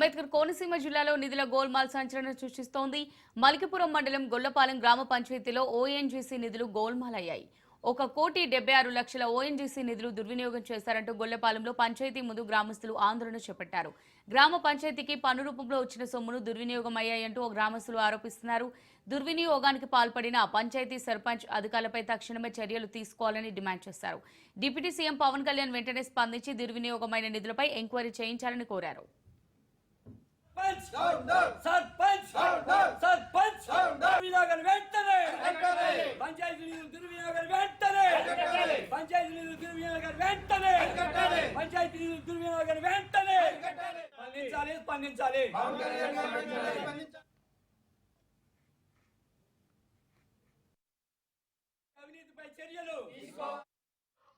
అంబేద్కర్ కోనసీమ జిల్లాలో నిధుల గోల్మాల్ సంచలనం సృష్టిస్తోంది. మలికిపురం మండలం గొల్లపాలెం గ్రామ పంచాయతీలో ఓఎన్జీసీ నిధులు గోల్మాల్ అయ్యాయి. 1,76,00,000 ఓఎన్జీసీ నిధులు దుర్వినియోగం చేశారంటూ గొల్లపాలెంలో పంచాయతీ ముందు గ్రామస్తులు ఆందోళన చేపట్టారు. గ్రామ పంచాయతీకి పన్ను రూపంలో వచ్చిన సొమ్మును దుర్వినియోగం అయ్యాయంటూ గ్రామస్తులు ఆరోపిస్తున్నారు. దుర్వినియోగానికి పాల్పడిన పంచాయతీ సర్పంచ్ అధికారులపై తక్షణమే చర్యలు తీసుకోవాలని డిమాండ్ చేశారు. డిప్యూటీ సీఎం పవన్ కళ్యాణ్ వెంటనే స్పందించి దుర్వినియోగమైన నిధులపై ఎంక్వైరీ చేయించాలని కోరారు.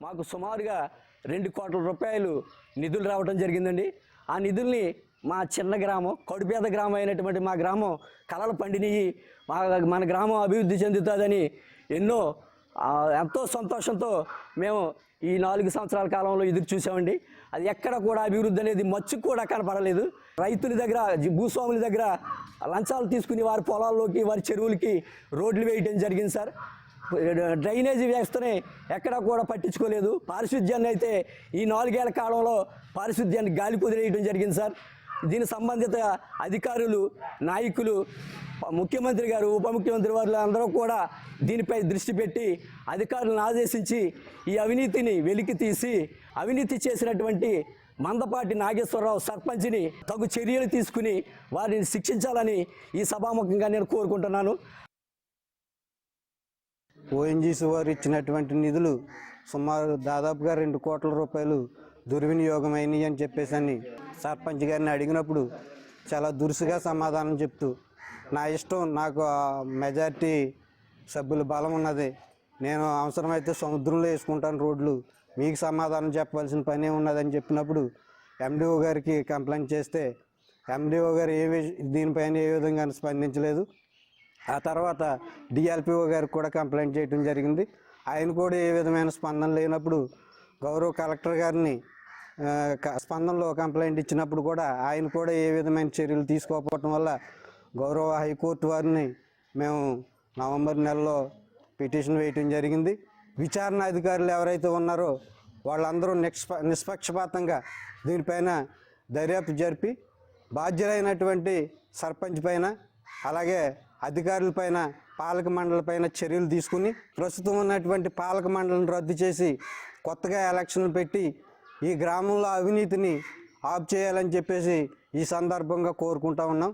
మాకు సుమారుగా 2 కోట్ల రూపాయలు నిధులు రావడం జరిగిందండి. ఆ నిధుల్ని మా చిన్న గ్రామం కడుపేద గ్రామం అయినటువంటి మా గ్రామం కలలు పండినవి, మన గ్రామం అభివృద్ధి చెందుతుందని ఎంతో సంతోషంతో మేము ఈ 4 సంవత్సరాల కాలంలో ఎదురు చూసామండి. అది ఎక్కడ కూడా అభివృద్ధి అనేది మచ్చు కూడా కనపడలేదు. రైతుల దగ్గర, భూస్వాముల దగ్గర లంచాలు తీసుకుని వారి పొలాల్లోకి, వారి చెరువులకి రోడ్లు వేయటం జరిగింది సార్. డ్రైనేజీ వ్యవస్థని ఎక్కడా కూడా పట్టించుకోలేదు. పారిశుద్ధ్యాన్ని అయితే ఈ 4 ఏళ్ల కాలంలో పారిశుద్ధ్యాన్ని గాలి కుదిరేయడం జరిగింది సార్. దీని సంబంధిత అధికారులు, నాయకులు, ముఖ్యమంత్రి గారు, ఉప ముఖ్యమంత్రి వారు అందరూ కూడా దీనిపై దృష్టి పెట్టి అధికారులను ఆదేశించి ఈ అవినీతిని వెలికి తీసి అవినీతి చేసినటువంటి మందపాటి నాగేశ్వరరావు సర్పంచ్ని తగు చర్యలు తీసుకుని వారిని శిక్షించాలని ఈ సభాముఖంగా నేను కోరుకుంటున్నాను. ఓఎన్జీసీ వారు ఇచ్చినటువంటి నిధులు సుమారు దాదాపుగా 2 కోట్ల రూపాయలు దుర్వినియోగం అయినాయి అని చెప్పేసి సర్పంచ్ గారిని అడిగినప్పుడు చాలా దురుసుగా సమాధానం చెప్తూ, నా ఇష్టం, నాకు మెజారిటీ సభ్యుల బలం ఉన్నది, నేను అవసరమైతే సముద్రంలో వేసుకుంటాను రోడ్లు, మీకు సమాధానం చెప్పవలసిన పని ఉన్నదని చెప్పినప్పుడు ఎండిఓ గారికి కంప్లైంట్ చేస్తే ఎండిఓ గారు దీనిపైన ఏ విధంగా స్పందించలేదు. ఆ తర్వాత డిఎల్పిఓ గారికి కూడా కంప్లైంట్ చేయడం జరిగింది. ఆయన కూడా ఏ విధమైన స్పందన లేనప్పుడు గౌరవ కలెక్టర్ గారిని స్పందనలో కంప్లైంట్ ఇచ్చినప్పుడు కూడా ఆయన కూడా ఏ విధమైన చర్యలు తీసుకోకపోవటం వల్ల గౌరవ హైకోర్టు వారిని మేము నవంబర్ నెలలో పిటిషన్ వేయటం జరిగింది. విచారణ అధికారులు ఎవరైతే ఉన్నారో వాళ్ళందరూ నిష్పక్షపాతంగా దీనిపైన దర్యాప్తు జరిపి బాధ్యులైనటువంటి సర్పంచ్ పైన, అలాగే అధికారులపైన, పాలక మండలిపైన చర్యలు తీసుకుని ప్రస్తుతం ఉన్నటువంటి పాలక మండలిని రద్దు చేసి కొత్తగా ఎలక్షన్లు పెట్టి ఈ గ్రామంలో అవినీతిని ఆఫ్ చేయాలని చెప్పేసి ఈ సందర్భంగా కోరుకుంటా ఉన్నాం.